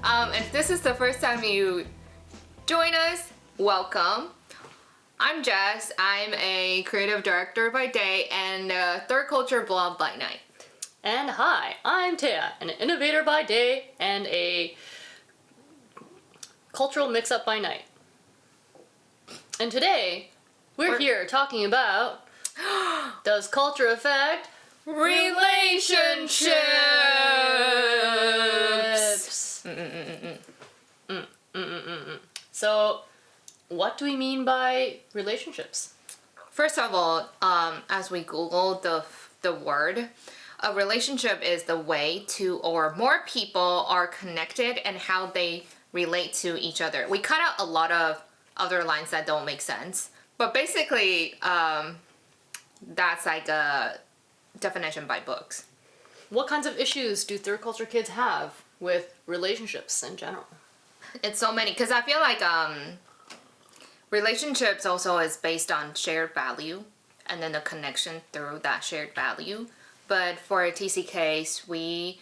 If this is the first time you join us, welcome. I'm Jess. I'm a creative director by day and a third culture blog by night. And hi, I'm Taya, an innovator by day and a cultural mix-up by night. And today, we're here talking about does culture affect relationships? So, what do we mean by relationships? First of all, as we Googled the word, a relationship is the way two or more people are connected and how they relate to each other. We cut out a lot of other lines that don't make sense, but basically, that's like a definition by books. What kinds of issues do third culture kids have with relationships in general? It's so many, because I feel like relationships also is based on shared value and then the connection through that shared value. But for TCKs, we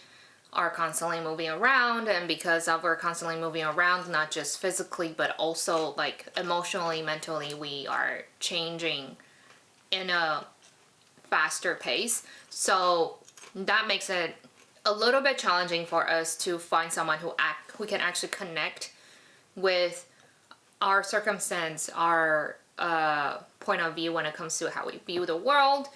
are constantly moving around, and because of we're constantly moving around, not just physically but also like emotionally, mentally, we are changing in a faster pace. So that makes it a little bit challenging for us to find someone who can actually connect with our circumstance, our point of view when it comes to how we view the world,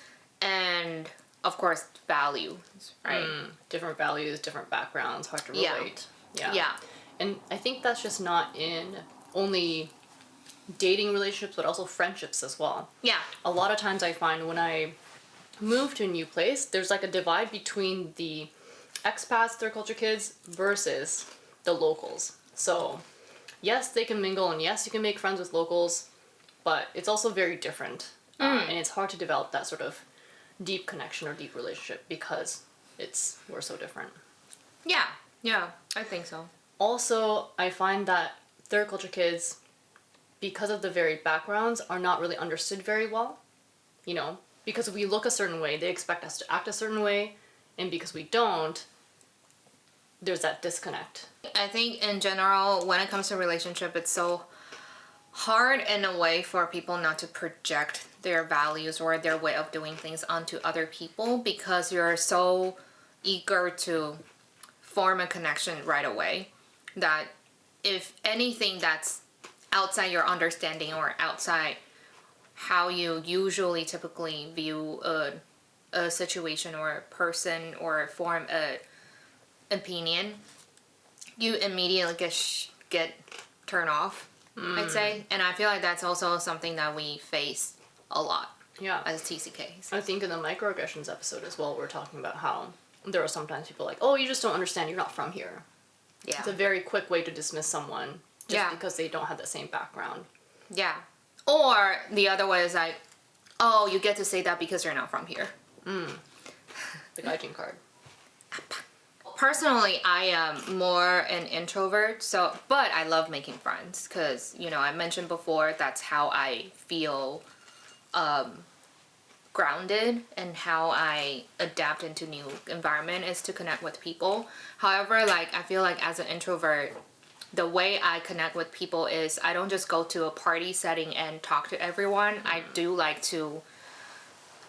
and of course values, right? Different values, different backgrounds, hard to relate. Yeah. And I think that's just not in only dating relationships, but also friendships as well. Yeah. A lot of times I find when I move to a new place, there's like a divide between the expats, third culture kids, versus the locals. So yes, they can mingle, and yes, you can make friends with locals, but it's also very different. And it's hard to develop that sort of deep connection or deep relationship because we're so different. Yeah, I think so. Also, I find that third culture kids, because of the varied backgrounds, are not really understood very well. You know, because we look a certain way, they expect us to act a certain way, and because we don't, there's that disconnect. I think in general, when it comes to relationship, it's so hard in a way for people not to project their values or their way of doing things onto other people, because you're so eager to form a connection right away that if anything that's outside your understanding or outside how you usually typically view a situation or a person or form a opinion, you immediately get turned off, I'd say. And I feel like that's also something that we face a lot as TCKs. I think in the microaggressions episode as well, we're talking about how there are sometimes people like, oh, you just don't understand, you're not from here. Yeah. It's a very quick way to dismiss someone just because they don't have the same background. Yeah. Or the other way is like, oh, you get to say that because you're not from here. The gaijin card. Personally, I am more an introvert, but I love making friends because, I mentioned before, that's how I feel grounded, and how I adapt into new environment is to connect with people. However, I feel like as an introvert, the way I connect with people is I don't just go to a party setting and talk to everyone. I do like to,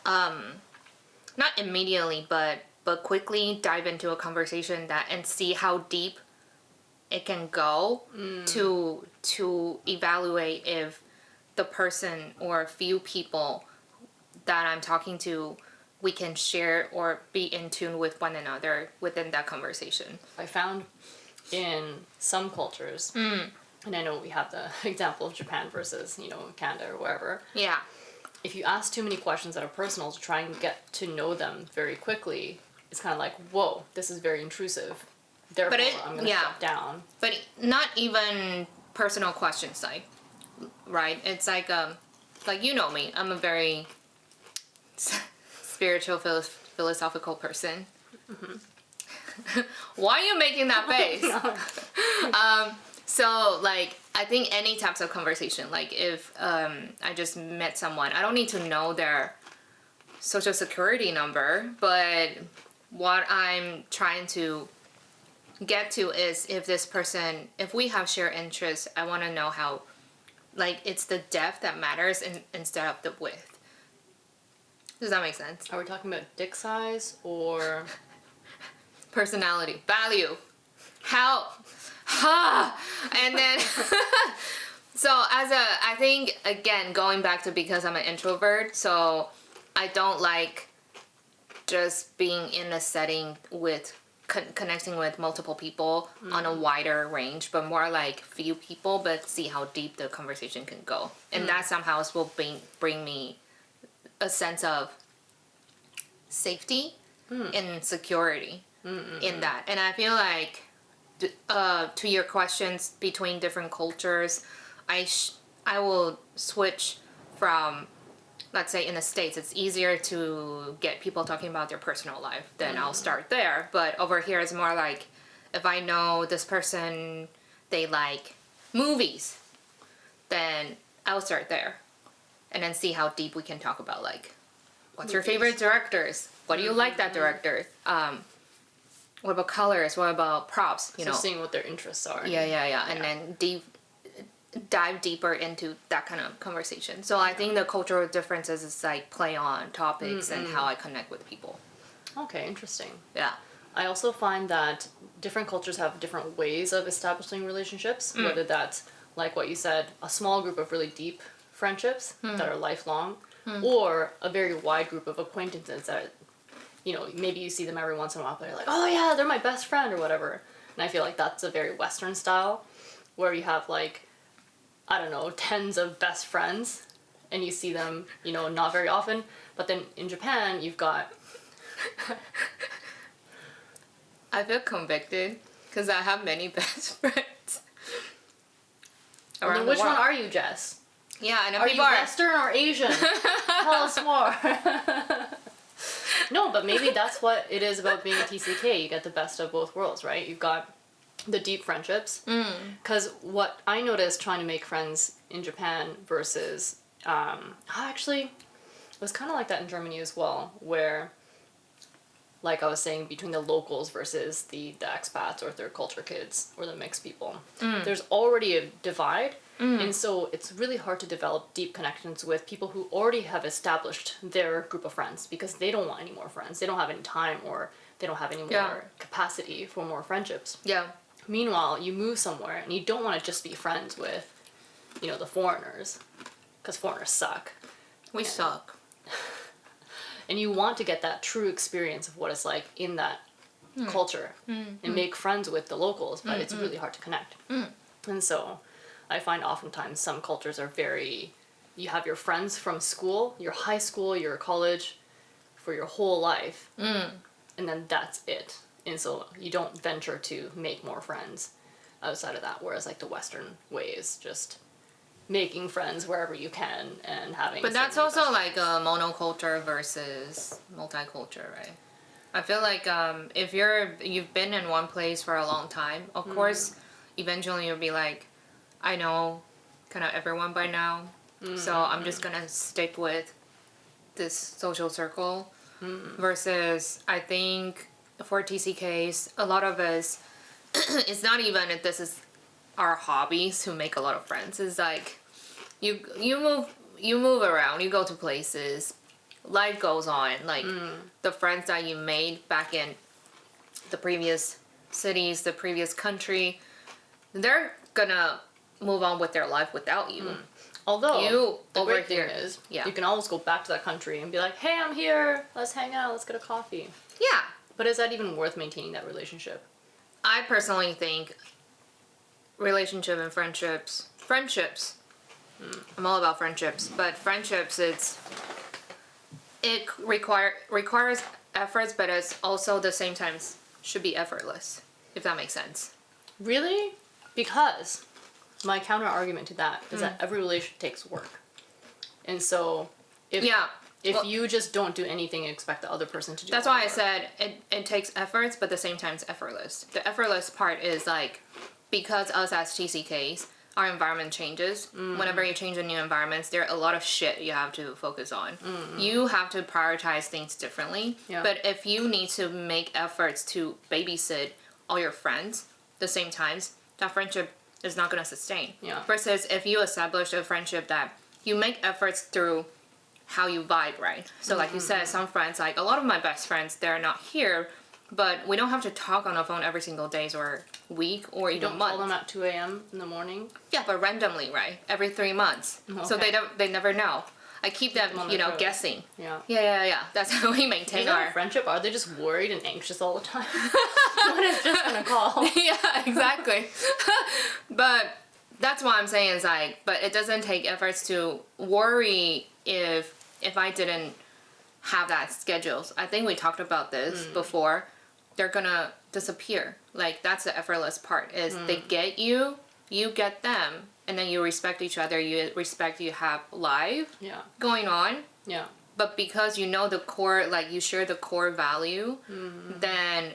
not immediately, but quickly dive into a conversation and see how deep it can go to evaluate if the person or few people that I'm talking to, we can share or be in tune with one another within that conversation. I found in some cultures, and I know we have the example of Japan versus, Canada or wherever. Yeah. If you ask too many questions that are personal to try and get to know them very quickly, it's kind of like, whoa, this is very intrusive. Therefore, I'm going to shut down. But not even personal questions, right? It's like you know me. I'm a very spiritual, philosophical person. Why are you making that face? So, I think any types of conversation, if I just met someone, I don't need to know their social security number, but what I'm trying to get to is if we have shared interests, I want to know how, like, it's the depth that matters instead of the width. Does that make sense? Are we talking about dick size or Personality, value, how, and then, so I think, again, going back to because I'm an introvert, so I don't like just being in a setting with connecting with multiple people on a wider range, but more like few people, but see how deep the conversation can go. And that somehow will bring me a sense of safety and security in that. And I feel like, to your questions between different cultures, I will switch from, let's say in the States, it's easier to get people talking about their personal life, then I'll start there. But over here, it's more like, if I know this person, they like movies, then I'll start there. And then see how deep we can talk about, like, what's your favorite directors? What do you like that director? What about colors? What about props? You know, seeing what their interests are. Yeah. And then dive deeper into that kind of conversation. So I think the cultural differences is like play on topics and how I connect with people. Okay, interesting. Yeah. I also find that different cultures have different ways of establishing relationships, whether that's, like what you said, a small group of really deep friendships that are lifelong, or a very wide group of acquaintances that, you know, maybe you see them every once in a while, but you're like, oh yeah, they're my best friend or whatever. And I feel like that's a very Western style, where you have, like, I don't know, tens of best friends, and you see them, you know, not very often. But then in Japan, you've got... I feel convicted because I have many best friends around Then the which world. one are you, Jess? Yeah, and Are you Western or Asian? Tell us more. No, but maybe that's what it is about being a TCK. You get the best of both worlds, right? You've got the deep friendships. Because what I noticed trying to make friends in Japan versus... actually, it was kind of like that in Germany as well, where, like I was saying, between the locals versus the expats or third culture kids or the mixed people, there's already a divide. And so it's really hard to develop deep connections with people who already have established their group of friends because they don't want any more friends. They don't have any time, or they don't have any more capacity for more friendships. Yeah. Meanwhile, you move somewhere and you don't want to just be friends with, you know, the foreigners, because foreigners suck. We suck. And you want to get that true experience of what it's like in that culture and make friends with the locals, but it's really hard to connect. And so I find oftentimes some cultures are very, you have your friends from school, your high school, your college, for your whole life, and then that's it. And so you don't venture to make more friends outside of that, whereas like the Western way is just making friends wherever you can and having... But that's also like a monoculture versus multicultural, right? I feel like if you've been in one place for a long time, of course, eventually you'll be like, I know kind of everyone by now, so I'm just gonna stick with this social circle. Versus, I think for TCKs, a lot of us, it's not even if this is our hobbies to make a lot of friends. It's like you move around, you go to places, life goes on. Like the friends that you made back in the previous cities, the previous country, they're gonna move on with their life without you. Although the over great thing here is, yeah. you can always go back to that country and be like, hey, I'm here, let's hang out, let's get a coffee. Yeah. But is that even worth maintaining that relationship? I personally think relationship and friendships, I'm all about friendships, but friendships, it requires efforts, but it's also the same time should be effortless, if that makes sense. Really? Because my counter argument to that is that every relationship takes work. And so if you just don't do anything and expect the other person to do that's all why the I work. said it takes efforts, but at the same time it's effortless. The effortless part is like, because us as TCKs, our environment changes. Whenever you change a new environments, there are a lot of shit you have to focus on. You have to prioritize things differently. Yeah. But if you need to make efforts to babysit all your friends the same times, that friendship is not going to sustain. Yeah. Versus if you establish a friendship that you make efforts through how you vibe, right? So like you said, some friends, like a lot of my best friends, they're not here, but we don't have to talk on the phone every single day or week or even Don't month. call them at 2 a.m. in the morning. Yeah, but randomly, right? Every 3 months. So Okay. they never know. I keep them, on you their know, toes. guessing. Yeah. Yeah. That's how we maintain Is that our a friendship? Are they just worried and anxious all the time? One is just gonna call. Yeah, exactly. But that's what I'm saying is like, but it doesn't take efforts to worry if I didn't have that schedules. I think we talked about this before. They're gonna disappear. Like that's the effortless part is they get you, you get them, and then you respect each other. You respect you have life Yeah. going on. Yeah. But because you know the core, like you share the core value, then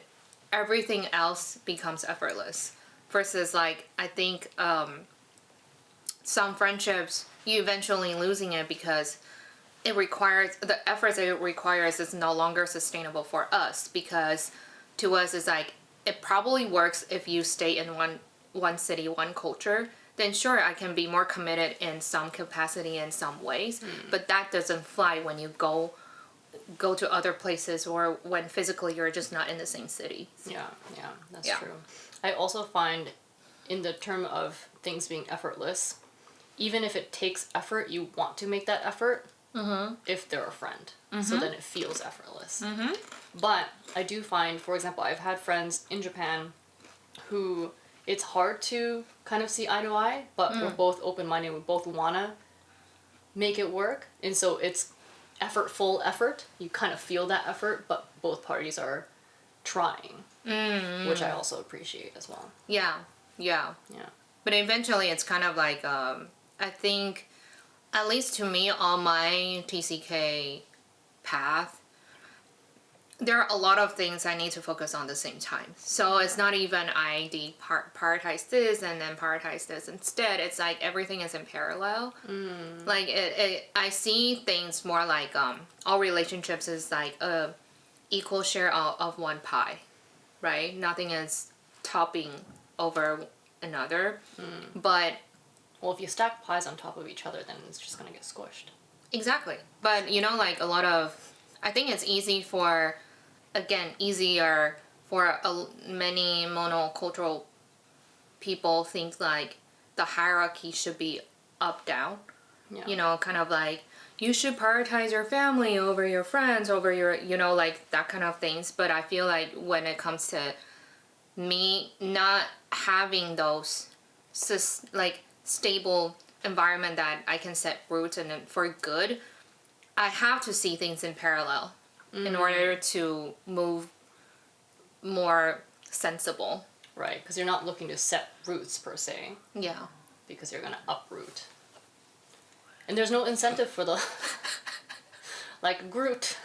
everything else becomes effortless. Versus like I think some friendships you eventually losing it because it requires the efforts it requires is no longer sustainable for us because to us it's like it probably works if you stay in one city, one culture. Then sure, I can be more committed in some capacity in some ways, but that doesn't fly when you go to other places or when physically you're just not in the same city. Yeah. That's Yeah. true. I also find in the term of things being effortless, even if it takes effort, you want to make that effort if they're a friend. So then it feels effortless. But I do find, for example, I've had friends in Japan who it's hard to kind of see eye to eye, but we're both open-minded. We both want to make it work. And so it's effortful effort. You kind of feel that effort, but both parties are trying, which I also appreciate as well. Yeah. Yeah. But eventually it's kind of like, I think, at least to me, on my TCK path, there are a lot of things I need to focus on at the same time. So it's not even prioritize this and then prioritize this instead. It's like everything is in parallel. Like I see things more like all relationships is like a equal share of one pie, right? Nothing is topping over another. But Well, if you stack pies on top of each other, then it's just going to get squished. exactly. But you know, like a lot of, I think it's easier for many monocultural people think like the hierarchy should be up down. Yeah. You know, kind of like you should prioritize your family over your friends, over your, you know, like that kind of things. But I feel like when it comes to me not having those stable environment that I can set roots and then for good, I have to see things in parallel in order to move more sensible. Right, because you're not looking to set roots per se, Yeah. because you're going to uproot. And there's no incentive for the... like Groot.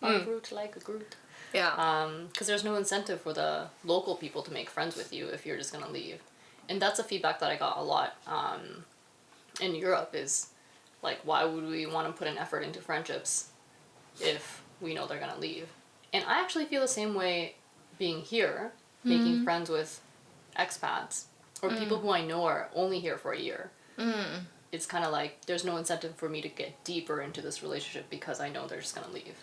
Uproot like a Groot. Yeah. Because there's no incentive for the local people to make friends with you if you're just going to leave. And that's a feedback that I got a lot in Europe is, like, why would we want to put an effort into friendships if we know they're going to leave? And I actually feel the same way being here, making friends with expats, or people who I know are only here for a year. It's kind of like, there's no incentive for me to get deeper into this relationship because I know they're just going to leave.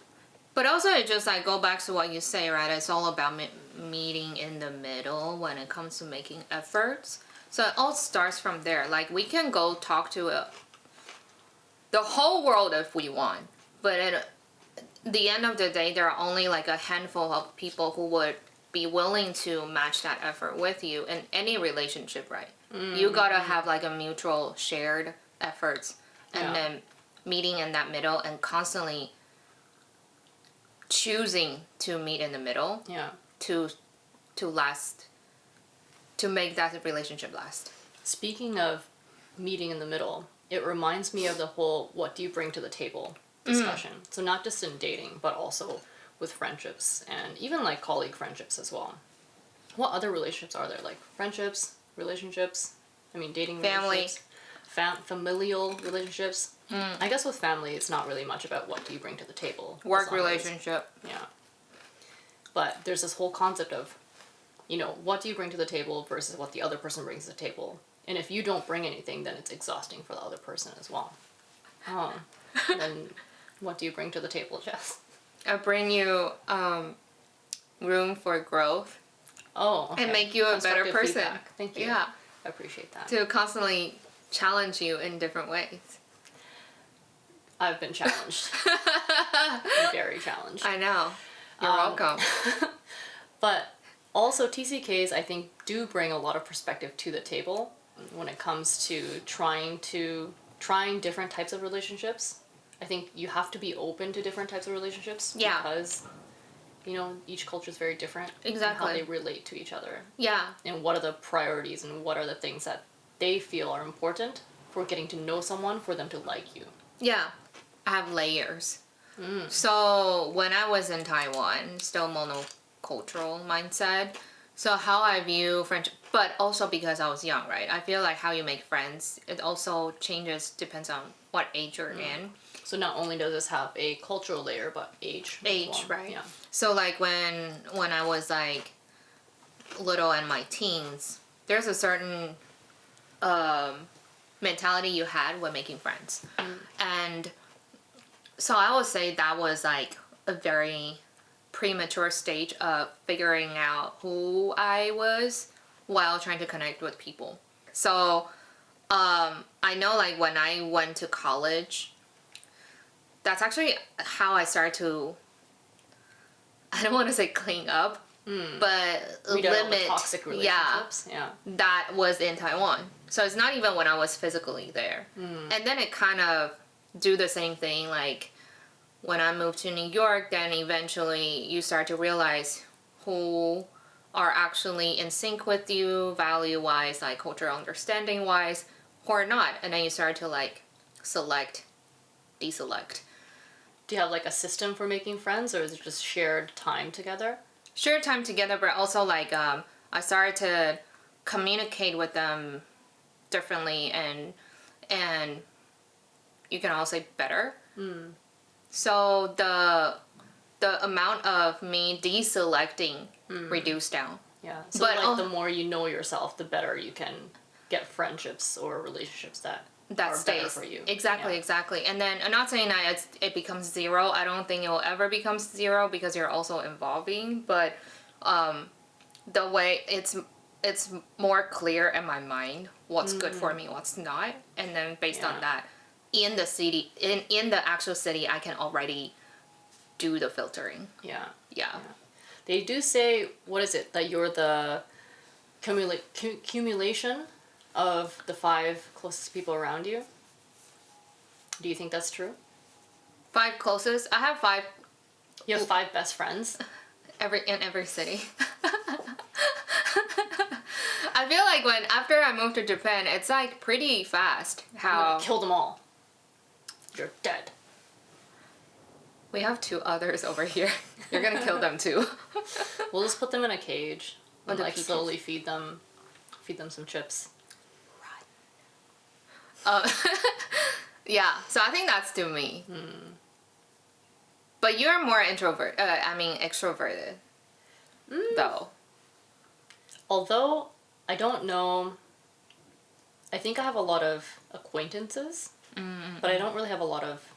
But also it just like go back to what you say, right? It's all about meeting in the middle when it comes to making efforts. So it all starts from there. Like we can go talk to the whole world if we want, but at the end of the day, there are only like a handful of people who would be willing to match that effort with you in any relationship, right? You gotta have like a mutual shared efforts and then meeting in that middle and constantly choosing to meet in the middle to last, to make that relationship last. Speaking of meeting in the middle, it reminds me of the whole what do you bring to the table discussion. So not just in dating, but also with friendships and even like colleague friendships as well. What other relationships are there? Like friendships, relationships, I mean dating Family. relationships, familial relationships. I guess with family, it's not really much about what do you bring to the table. Work as long as- relationship. Yeah. But there's this whole concept of you know, what do you bring to the table versus what the other person brings to the table. And if you don't bring anything, then it's exhausting for the other person as well. Then what do you bring to the table, Jess? I bring you room for growth. Oh, okay. And make you a better Constructive person. feedback. Thank you. Yeah. I appreciate that. To constantly challenge you in different ways. I've been challenged. Very challenged. I know. You're welcome. But also TCKs, I think, do bring a lot of perspective to the table when it comes to trying different types of relationships. I think you have to be open to different types of relationships. Yeah. Because, you know, each culture is very different. Exactly. In how they relate to each other. Yeah. And what are the priorities and what are the things that they feel are important for getting to know someone for them to like you. Yeah. I have layers. So when I was in Taiwan, still monocultural mindset. So how I view friendship, but also because I was young, right? I feel like how you make friends, it also changes, depends on what age you're in. So not only does this have a cultural layer, but age. as well. Right? Yeah. So like when I was like little in my teens, there's a certain mentality you had when making friends, and so I would say that was like a very premature stage of figuring out who I was while trying to connect with people. So I know like when I went to college, that's actually how I started to, I don't want to say clean up, but We don't limit have toxic relationships. Yeah. that was in Taiwan. So it's not even when I was physically there. And then it kind of do the same thing, like when I moved to New York, then eventually you start to realize who are actually in sync with you, value-wise, like cultural understanding-wise, or not. And then you start to like select, deselect. Do you have like a system for making friends, or is it just shared time together? Share time together, but also like I started to communicate with them differently, and you can all say better. So the amount of me deselecting reduced down. Yeah. So But, like the more you know yourself, the better you can get friendships or relationships that are Stays better for you. Exactly, Yeah. exactly. And then I'm not saying that it becomes zero. I don't think it will ever become zero because you're also evolving. But the way it's more clear in my mind what's good for me, what's not, and then based on that, in the city, in the actual city, I can already do the filtering. Yeah. Yeah. They do say, what is it, that you're the accumulation of the 5 closest people around you? Do you think that's true? 5 closest. I have 5 You have 5 best friends? in every city. I feel like after I moved to Japan, it's like pretty fast how Kill them all. You're dead. we have 2 others over here. You're gonna kill them too. We'll just put them in a cage and the like peaches. slowly feed them some chips. Yeah, so I think that's to me. But you're more extroverted, though. Although I don't know, I think I have a lot of acquaintances, but I don't really have a lot of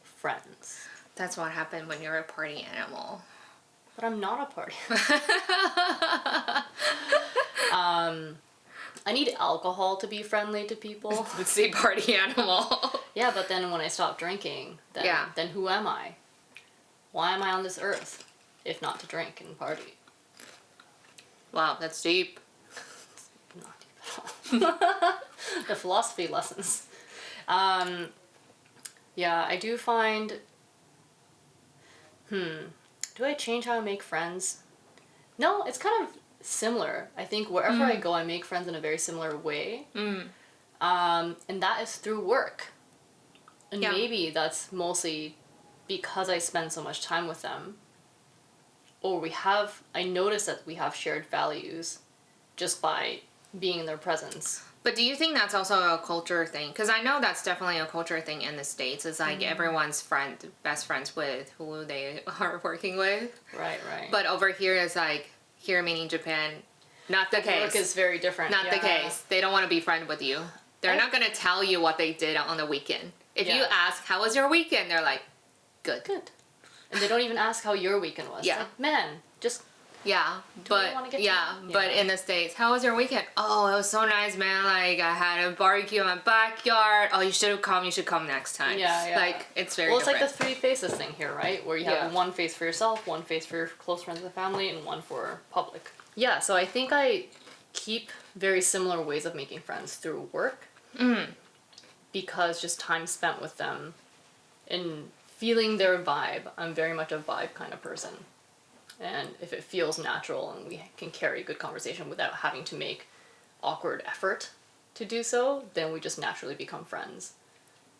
friends. That's what happened when you're a party animal. But I'm not a party. I need alcohol to be friendly to people. Let's see, party animal. Yeah, but then when I stop drinking, then who am I? Why am I on this earth if not to drink and party? Wow, that's deep. Not deep at all. The philosophy lessons. Yeah, I do find... Do I change how I make friends? No, it's kind of similar. I think wherever I go, I make friends in a very similar way. And that is through work. And maybe that's mostly because I spend so much time with them. Or I notice that we have shared values just by being in their presence. But do you think that's also a culture thing? Because I know that's definitely a culture thing in the States. It's like everyone's best friends with who they are working with. Right, right. But over here, it's like here, meaning Japan, not the case. Work is very different. Not the case. They don't want to be friends with you. They're not going to tell you what they did on the weekend. If you ask, how was your weekend? They're like, good. Good. And they don't even ask how your weekend was. Yeah. Like, man, just Yeah, wanna get but in the States, how was your weekend? Oh, it was so nice, man. Like, I had a barbecue in my backyard. Oh, you should have come. You should come next time. Yeah. Like, it's very Well, it's different. like the three faces thing here, right? Where you have Yeah. one face for yourself, one face for your close friends and family, and one for public. Yeah, so I think I keep very similar ways of making friends through work. Because just time spent with them and feeling their vibe. I'm very much a vibe kind of person. And if it feels natural and we can carry a good conversation without having to make awkward effort to do so, then we just naturally become friends.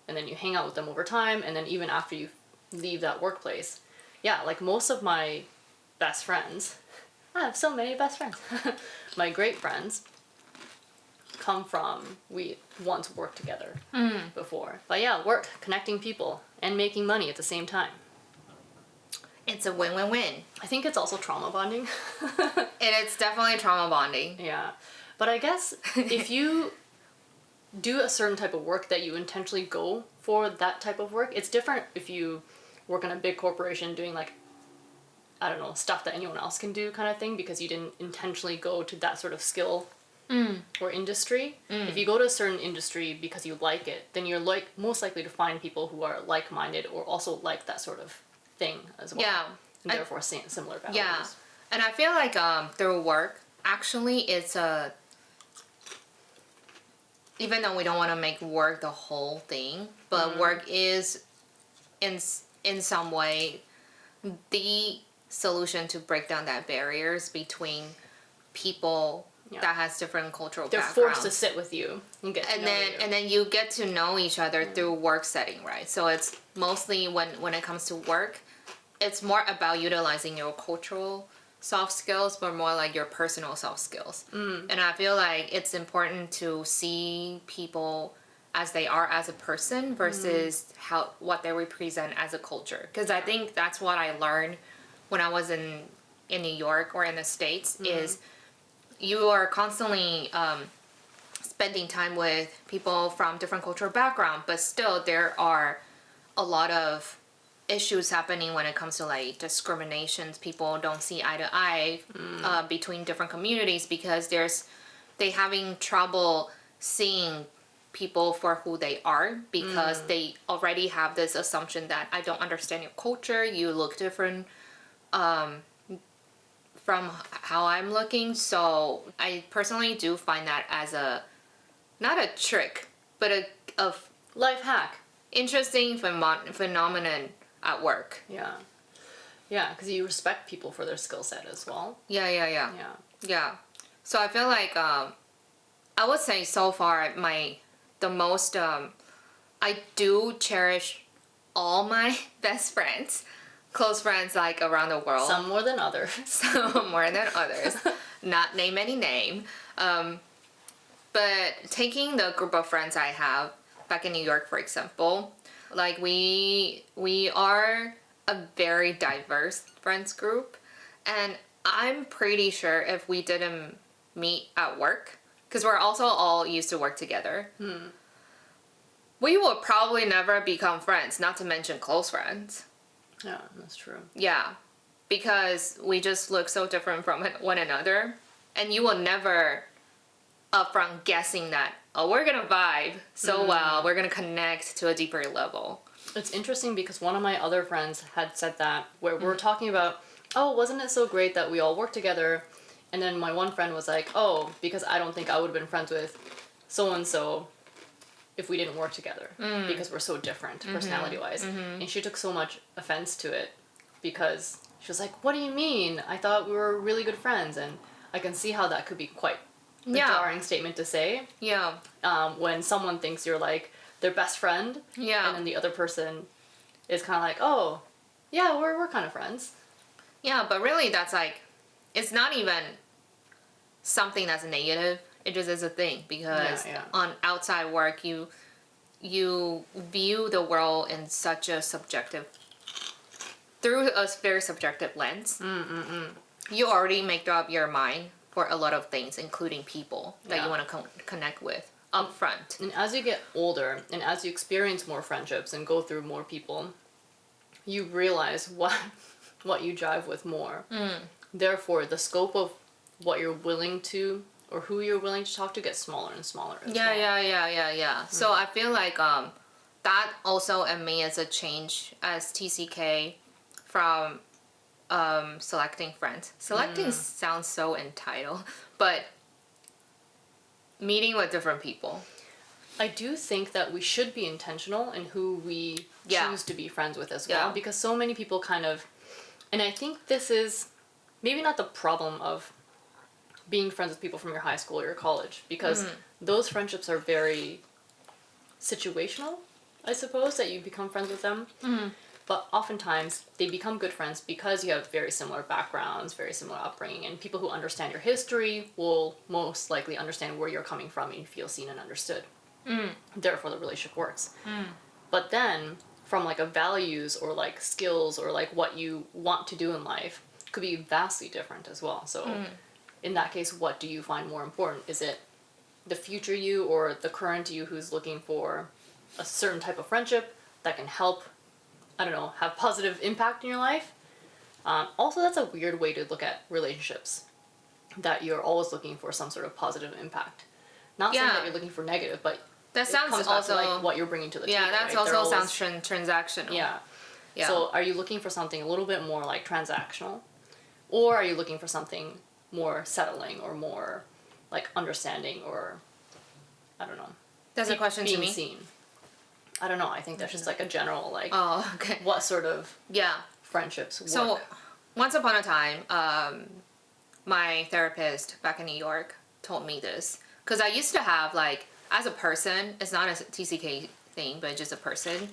And then you hang out with them over time, and then even after you leave that workplace, yeah, like most of my best friends, I have so many best friends, my great friends come from, we once worked together before. But yeah, work, connecting people, and making money at the same time. It's a win-win-win. I think it's also trauma bonding. And it's definitely trauma bonding. Yeah. But I guess if you do a certain type of work that you intentionally go for that type of work, it's different if you work in a big corporation doing like, I don't know, stuff that anyone else can do kind of thing because you didn't intentionally go to that sort of skill or industry. If you go to a certain industry because you like it, then you're like most likely to find people who are like-minded or also like that sort of thing as well. Yeah. And therefore similar values. Yeah. And I feel like through work, actually it's even though we don't want to make work the whole thing, but work is in some way the solution to break down that barriers between people that has different cultural They're backgrounds. forced to sit with you and get to know you. And then you get to know each other through work setting, right? So it's mostly when it comes to work, it's more about utilizing your cultural soft skills, but more like your personal soft skills. And I feel like it's important to see people as they are as a person versus what they represent as a culture. Because I think that's what I learned when I was in New York or in the States is you are constantly spending time with people from different cultural background, but still there are a lot of issues happening when it comes to like discriminations. People don't see eye to eye between different communities because they having trouble seeing people for who they are because they already have this assumption that I don't understand your culture, you look different from how I'm looking. So I personally do find that as not a trick, but a Life hack. interesting phenomenon at work. Yeah. Yeah, because you respect people for their skill set as well. Yeah. So I feel like I would say so far the most I do cherish all my best friends, close friends like around the world. Some more than others. Some more than others. Not name any name. But taking the group of friends I have back in New York, for example, like we are a very diverse friends group, and I'm pretty sure if we didn't meet at work, because we're also all used to work together, we would probably never become friends, not to mention close friends. Yeah, that's true. Yeah, because we just look so different from one another, and you will never upfront guessing that, oh, we're gonna vibe so well, we're gonna connect to a deeper level. It's interesting because one of my other friends had said that, where we're talking about, oh, wasn't it so great that we all worked together? And then my one friend was like, oh, because I don't think I would have been friends with so-and-so if we didn't work together, because we're so different personality-wise. And she took so much offense to it because she was like, what do you mean? I thought we were really good friends. And I can see how that could be quite a jarring statement to say. Yeah. When someone thinks you're like their best friend, Yeah. and then the other person is kind of like, oh, yeah, we're kind of friends. Yeah, but really that's like, it's not even something that's negative. It just is a thing because on outside work, you view the world in such a through a very subjective lens. you already make up your mind for a lot of things, including people that you Yeah. want to connect with up front. And as you get older and as you experience more friendships and go through more people, you realize what you jive with more. Therefore, the scope of what you're willing to or who you're willing to talk to gets smaller and smaller as well. Yeah. So I feel like that also in me is a change as TCK from selecting friends. Selecting sounds so entitled, but meeting with different people. I do think that we should be intentional in who we choose to be friends with as well, because so many people kind of, and I think this is maybe not the problem of being friends with people from your high school or your college, because those friendships are very situational, I suppose, that you become friends with them. But oftentimes they become good friends because you have very similar backgrounds, very similar upbringing, and people who understand your history will most likely understand where you're coming from and you feel seen and understood. Therefore, the relationship works. But then, from like a values or like skills or like what you want to do in life, could be vastly different as well. So, in that case, what do you find more important? Is it the future you or the current you who's looking for a certain type of friendship that can help, I don't know, have positive impact in your life? Also, that's a weird way to look at relationships, that you're always looking for some sort of positive impact. Not saying that you're looking for negative, but that sounds comes back also to like what you're bringing to the table. Yeah, that right? also sounds transactional. Yeah. Yeah. So are you looking for something a little bit more like transactional? Or are you looking for something more settling or more like understanding or, I don't know. That's a question to being me. seen. I don't know. I think that's just like a general like Oh, okay. what sort of Yeah. friendships work. So, once upon a time, my therapist back in New York told me this. Because I used to have, like, as a person, it's not a TCK thing, but just a person.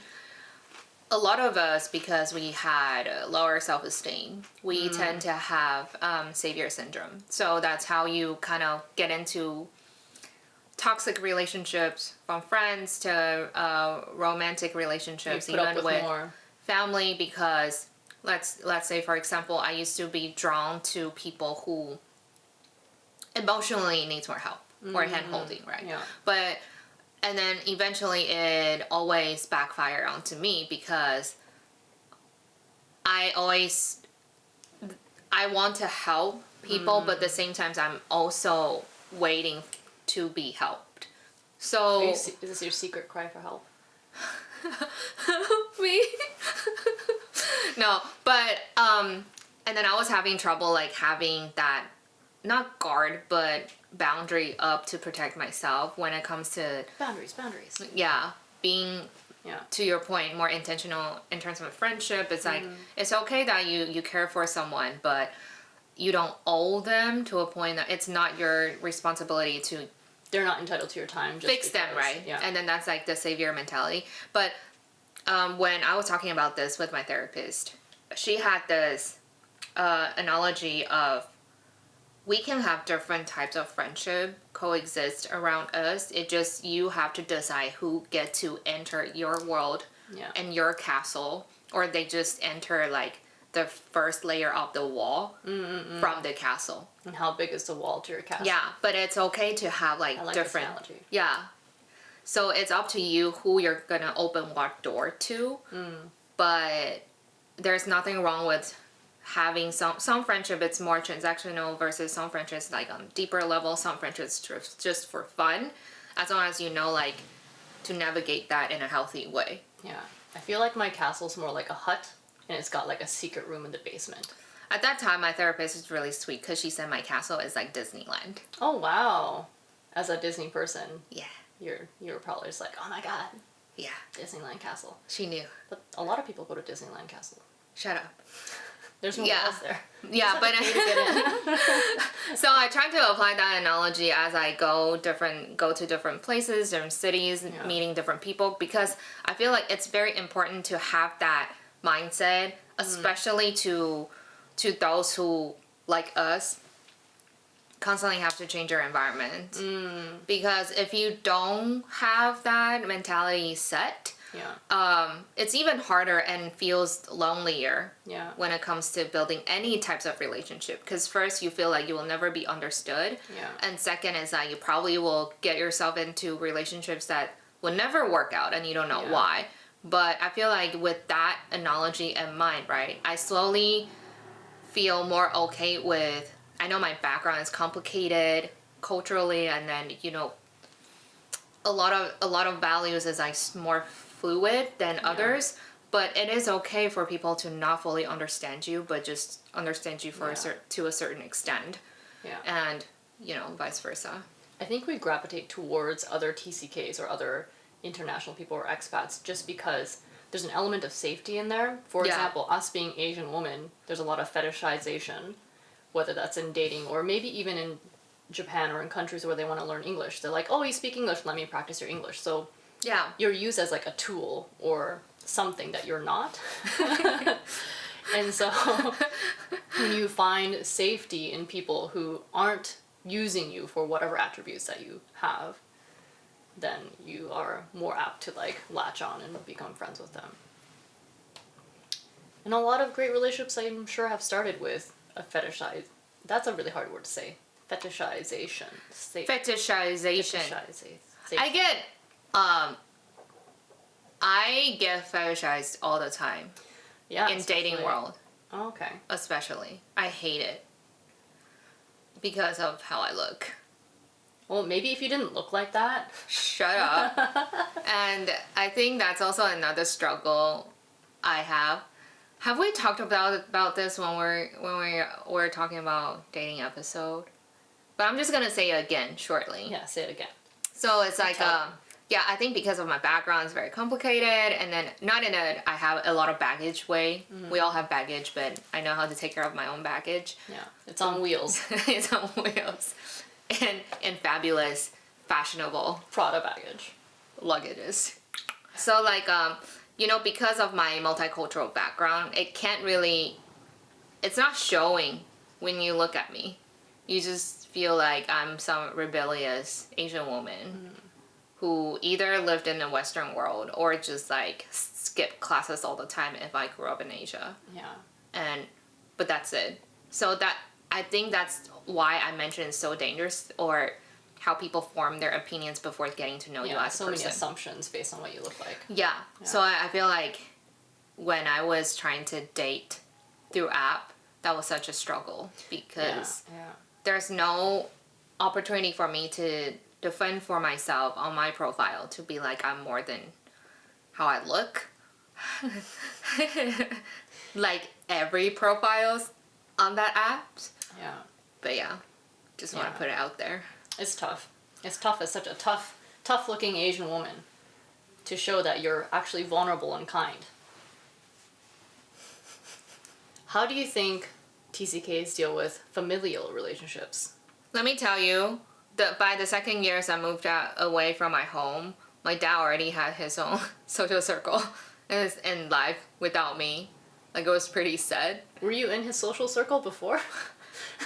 A lot of us, because we had lower self-esteem, we tend to have savior syndrome. So that's how you kind of get into toxic relationships, from friends to romantic relationships, you put up even with with more. family, because let's say, for example, I used to be drawn to people who emotionally needs more help or hand holding, right? Yeah. But and then eventually it always backfired onto me, because I want to help people, but at the same time I'm also waiting to be helped. So Is this your secret cry for help? me. No, but and then I was having trouble like having that, not guard, but boundary up to protect myself when it comes to Boundaries. being, Yeah. to your point, more intentional in terms of a friendship. It's like it's okay that you care for someone, but you don't owe them to a point that it's not your responsibility to They're not entitled to your time. Just fix them, because. right? Yeah. And then that's like the savior mentality. But when I was talking about this with my therapist, she had this analogy of, we can have different types of friendship coexist around us. It just, you have to decide who get to enter your world Yeah. and your castle, or they just enter like the first layer of the wall from the castle. And how big is the wall to your castle? Yeah, but it's okay to have like, I like different. this analogy. Yeah. So it's up to you who you're gonna open what door to. But there's nothing wrong with having some friendship. It's more transactional versus some friendships like on deeper level. Some friendships just for fun, as long as you know like to navigate that in a healthy way. Yeah. I feel like my castle's more like a hut, and it's got like a secret room in the basement. At that time, my therapist was really sweet because she said my castle is like Disneyland. Oh wow! As a Disney person, Yeah. you're probably just like, oh my god, Yeah. Disneyland Castle. She knew. But a lot of people go to Disneyland Castle. Shut up. There's nobody else there. Yeah, but Pay to get in. so I try to apply that analogy as I go to different places, different cities, meeting different people, because I feel like it's very important to have that mindset, especially to those who, like us, constantly have to change your environment. Because if you don't have that mentality set, It's even harder and feels lonelier Yeah. when it comes to building any types of relationship. Because first, you feel like you will never be understood. Yeah. And second is that you probably will get yourself into relationships that will never work out and you don't know why. But I feel like with that analogy in mind, right, I slowly feel more okay with, I know my background is complicated culturally, and then, you know, a lot of values is like more fluid than others, but it is okay for people to not fully understand you, but just understand you for to a certain extent. Yeah. And, you know, vice versa. I think we gravitate towards other TCKs or other international people or expats just because there's an element of safety in there. For example, us being Asian women, there's a lot of fetishization, whether that's in dating or maybe even in Japan or in countries where they want to learn English. They're like, oh, you speak English, let me practice your English. So you're used as like a tool or something that you're not. And so when you find safety in people who aren't using you for whatever attributes that you have, then you are more apt to like latch on and become friends with them. And a lot of great relationships I'm sure have started with a fetishize. That's a really hard word to say. Fetishization. Fetishization. I get fetishized all the time. Yeah. In dating world. Oh, okay. Especially. I hate it. Because of how I look. Well, maybe if you didn't look like that. Shut up. And I think that's also another struggle I have. Have we talked about this when we're talking about dating episode? But I'm just gonna say it again shortly. Yeah, say it again. So it's like I think because of my background, it's very complicated, and then not in a I have a lot of baggage way. We all have baggage, but I know how to take care of my own baggage. Yeah, it's on wheels. It's on wheels. And fabulous, fashionable Prada baggage. luggages. So like you know, because of my multicultural background, it's not showing when you look at me. You just feel like I'm some rebellious Asian woman who either lived in the Western world or just like skipped classes all the time if I grew up in Asia. Yeah. But that's it. So that, I think that's why I mentioned it's so dangerous, or how people form their opinions before getting to know you as a so person. many assumptions based on what you look like. Yeah. So I feel like when I was trying to date through app, that was such a struggle because there's no opportunity for me to defend for myself on my profile to be like I'm more than how I look. Like every profile's on that app. Yeah. But yeah, just want to put it out there. It's tough. It's tough as such a tough looking Asian woman to show that you're actually vulnerable and kind. How do you think TCKs deal with familial relationships? Let me tell you, by the second years I moved away from my home, my dad already had his own social circle in life without me. Like, it was pretty sad. Were you in his social circle before?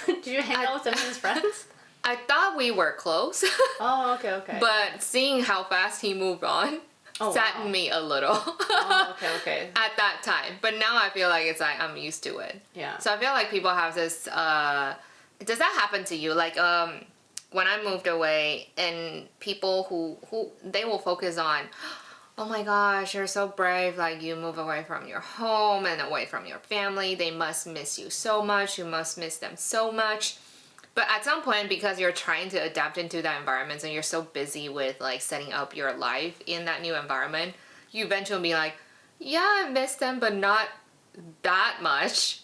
Did you hang out with him and his friends? I thought we were close. Oh, okay. But seeing how fast he moved on saddened me a little. Oh, okay. At that time. But now I feel like it's like I'm used to it. Yeah. So I feel like people have this, does that happen to you? Like, when I moved away, and people who they will focus on, oh my gosh, you're so brave, like you move away from your home and away from your family, they must miss you so much, you must miss them so much. But at some point, because you're trying to adapt into that environment and you're so busy with like setting up your life in that new environment, you eventually be like, yeah, I miss them, but not that much.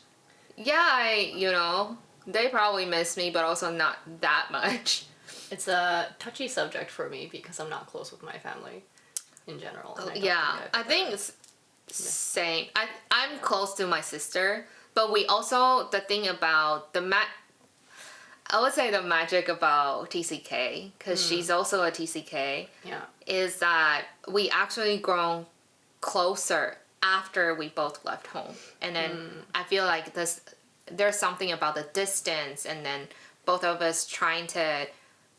Yeah, they probably miss me, but also not that much. It's a touchy subject for me because I'm not close with my family in general. I think it's same. I'm close to my sister, but we also, the thing about I would say the magic about TCK, because she's also a TCK, is that we actually grown closer after we both left home. And then I feel like there's something about the distance, and then both of us trying to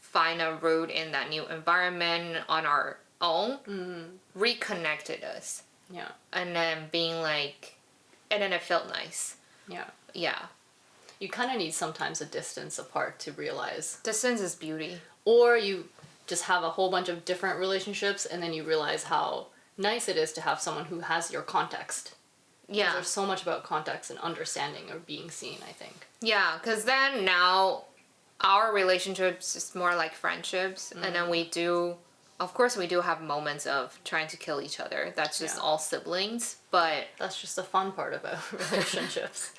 find a route in that new environment on our own reconnected us. Yeah. And then being like, and then it felt nice. Yeah. Yeah. You kind of need sometimes a distance apart to realize. Distance is beauty. Or you just have a whole bunch of different relationships and then you realize how nice it is to have someone who has your context. Yeah. There's so much about context and understanding or being seen, I think. Yeah, because then now our relationships is more like friendships. And then we do, of course, we do have moments of trying to kill each other. That's just all siblings. But That's just the fun part about relationships.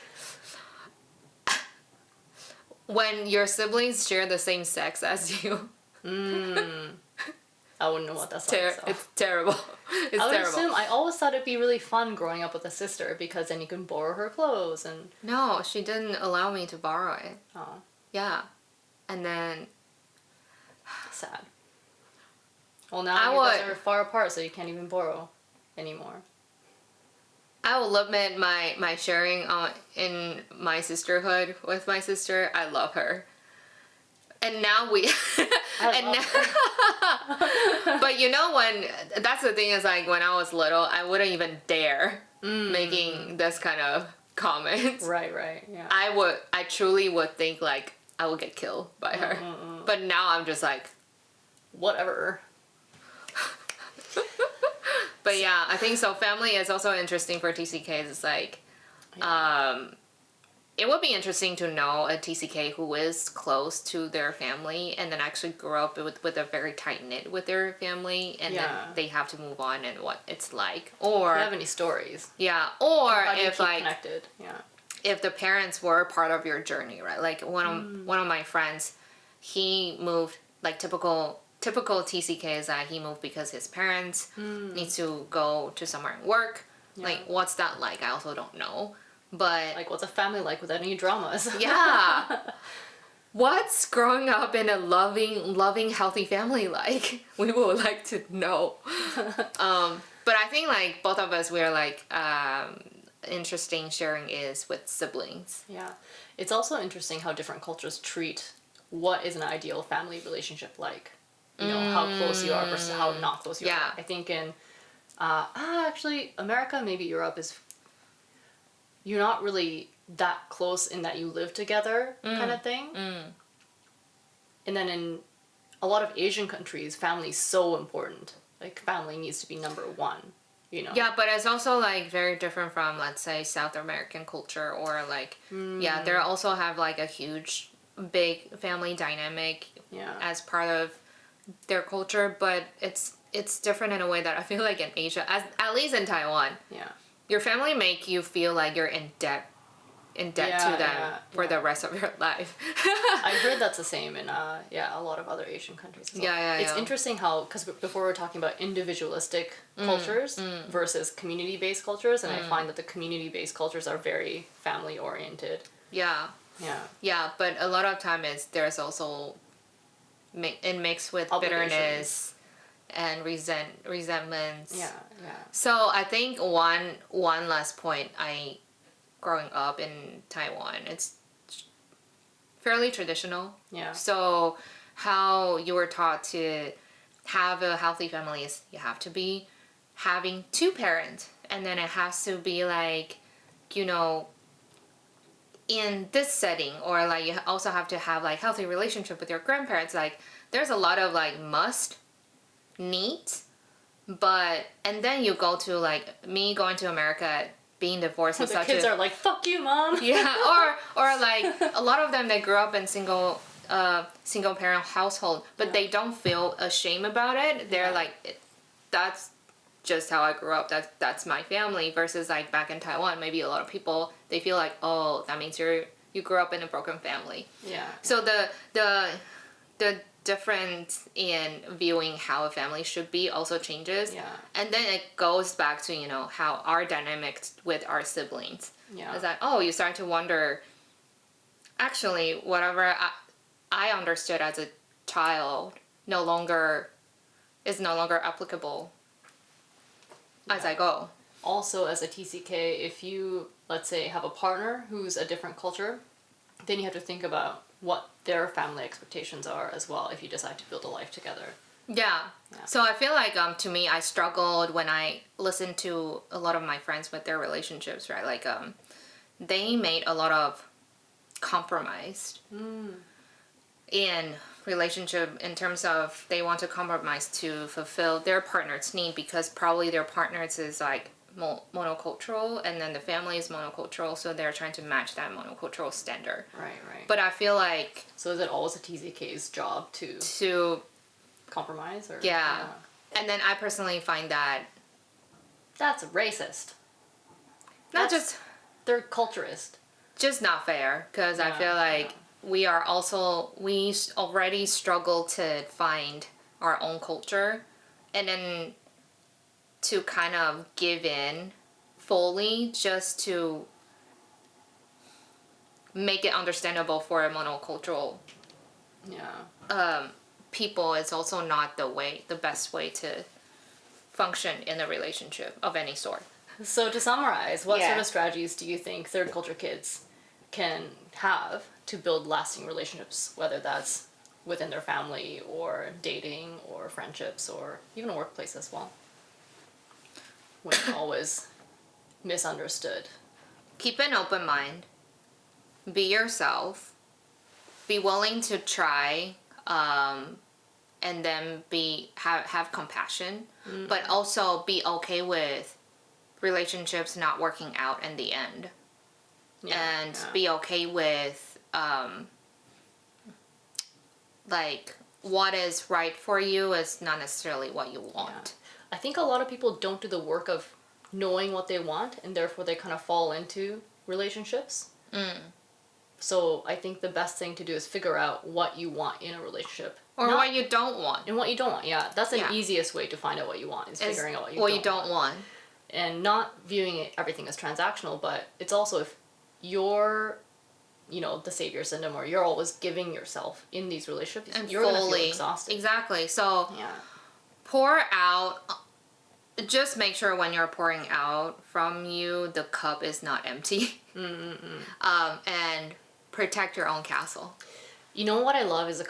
when your siblings share the same sex as you, I wouldn't know what that's like. So. it's terrible. It's I would terrible. assume, I always thought it'd be really fun growing up with a sister because then you can borrow her clothes and... No, she didn't allow me to borrow it. Oh, Yeah. And then sad. Well, now you guys are far apart, so you can't even borrow anymore. I will admit my sharing in my sisterhood with my sister. I love her. And now we but you know, when that's the thing is, like, when I was little, I wouldn't even dare making this kind of comments. Right, yeah. I truly would think like I would get killed by her. But now I'm just like, whatever. but yeah, I think so. Family is also interesting for TCKs. It's like, it would be interesting to know a TCK who is close to their family and then actually grew up with a very tight knit with their family, and then they have to move on and what it's like. Or do you have any stories? Yeah, or How do you if keep like connected? Yeah. if the parents were part of your journey, right? Like one of my friends, he moved, like typical TCK is that he moved because his parents need to go to somewhere and work. Like, what's that like? I also don't know. But like, what's a family like without any dramas? Yeah. What's growing up in a loving, healthy family like? We would like to know. But I think like both of us, we're like, interesting sharing is with siblings. Yeah. It's also interesting how different cultures treat what is an ideal family relationship like. You know, how close you are versus how not close you are. I think in, actually, America, maybe Europe is, you're not really that close in that you live together kind of thing. And then in a lot of Asian countries, family is so important. Like, family needs to be number one, you know? Yeah, but it's also like very different from, let's say, South American culture, or like, yeah, they also have like a huge, big family dynamic as part of their culture, but it's different in a way that I feel like in Asia, at least in Taiwan, your family make you feel like you're in debt to them for the rest of your life. I heard that's the same in a lot of other Asian countries as well. It's interesting how, because before we were talking about individualistic cultures versus community-based cultures, and I find that the community-based cultures are very family-oriented. Yeah, but a lot of time there's also mixed with bitterness and resentments. So I think one last point, growing up in Taiwan, it's fairly traditional. So how you were taught to have a healthy family is you have to be having two parents, and then it has to be like, you know, in this setting, or like you also have to have like healthy relationship with your grandparents. Like, there's a lot of like must needs, and then you go to like me going to America, being divorced is the such kids are like, fuck you, mom. or like a lot of them, they grew up in single parent household, but they don't feel ashamed about it. They're like, that's just how I grew up, that's my family. Versus like back in Taiwan, maybe a lot of people, they feel like, oh, that means you grew up in a broken family. So the difference in viewing how a family should be also changes. And then it goes back to, you know, how our dynamics with our siblings. It's like, oh, you start to wonder, actually, whatever I understood as a child no longer applicable as I go. Also, as a TCK, if you, let's say, have a partner who's a different culture, then you have to think about what their family expectations are as well if you decide to build a life together. Yeah. So I feel like to me I struggled when I listened to a lot of my friends with their relationships, right? Like they made a lot of compromise in relationship in terms of they want to compromise to fulfill their partner's need because probably their partner's is like monocultural and then the family is monocultural, so they're trying to match that monocultural standard. Right. But I feel like So is it always a TCK's job to compromise? Or yeah. And then I personally find that that's racist. not just They're culturist. just not fair because I feel like we already struggle to find our own culture, and then to kind of give in fully just to make it understandable for a monocultural people is also not the best way to function in a relationship of any sort. So to summarize, what sort of strategies do you think third culture kids can have to build lasting relationships, whether that's within their family or dating or friendships or even a workplace as well? When always misunderstood. Keep an open mind. Be yourself. Be willing to try, and then have compassion, but also be okay with relationships not working out in the end, and be okay with like what is right for you is not necessarily what you want. I think a lot of people don't do the work of knowing what they want, and therefore they kind of fall into relationships. So I think the best thing to do is figure out what you want in a relationship. Or what you don't want. And what you don't want, That's the easiest way to find out what you want, is figuring out what you don't want. And not viewing everything as transactional, but it's also if you're, the savior syndrome, or you're always giving yourself in these relationships, And you're going to fully feel exhausted. Exactly. So pour out. Just make sure when you're pouring out from you, the cup is not empty. And protect your own castle. You know what I love is the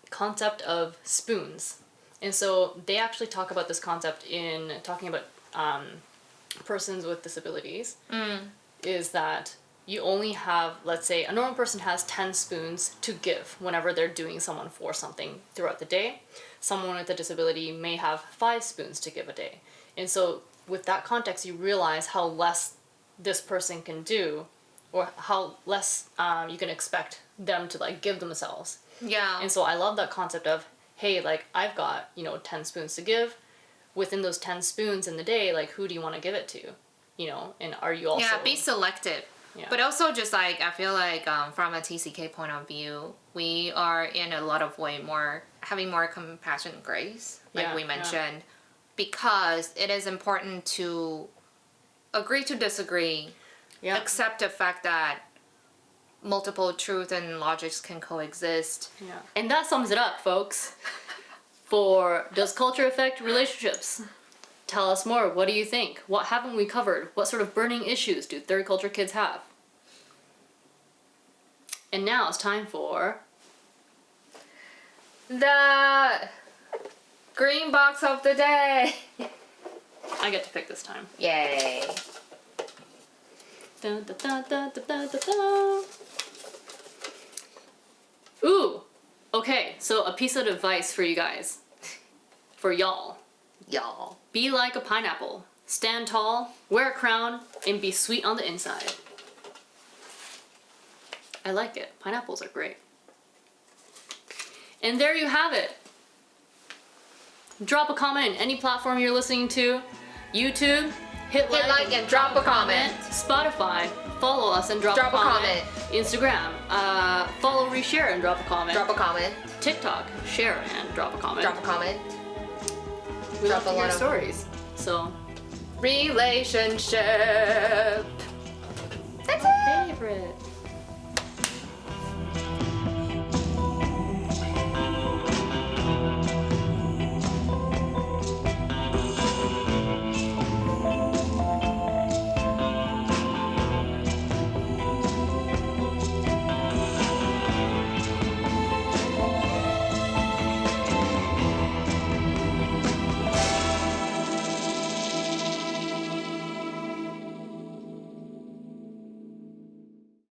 concept of spoons. And so they actually talk about this concept in talking about persons with disabilities. Is that you only have, let's say, a normal person has 10 spoons to give whenever they're doing someone for something throughout the day. Someone with a disability may have 5 spoons to give a day. And so with that context, you realize how less this person can do, or how less you can expect them to give themselves. Yeah. And so I love that concept of, hey, I've got 10 spoons to give. Within those 10 spoons in the day, who do you want to give it to? And are you also be selective. But also just I feel like from a TCK point of view, we are in a lot of having more compassion and grace, we mentioned, because it is important to agree to disagree, accept the fact that multiple truth and logics can coexist. And that sums it up, folks. For Does Culture Affect Relationships? Tell us more. What do you think? What haven't we covered? What sort of burning issues do third culture kids have? And now it's time for the green box of the day. I get to pick this time. Yay. Dun, dun, dun, dun, dun, dun, dun, dun. Ooh. Okay, so a piece of advice for you guys. For y'all. Be like a pineapple. Stand tall, wear a crown, and be sweet on the inside. I like it. Pineapples are great. And there you have it. Drop a comment in any platform you're listening to. YouTube, hit like and drop a comment. Spotify, follow us and drop a comment. Instagram, follow, reshare, and drop a comment. Drop a comment. TikTok, share and drop a comment. Drop a comment. We love to hear stories. So, relationship. That's my favorite.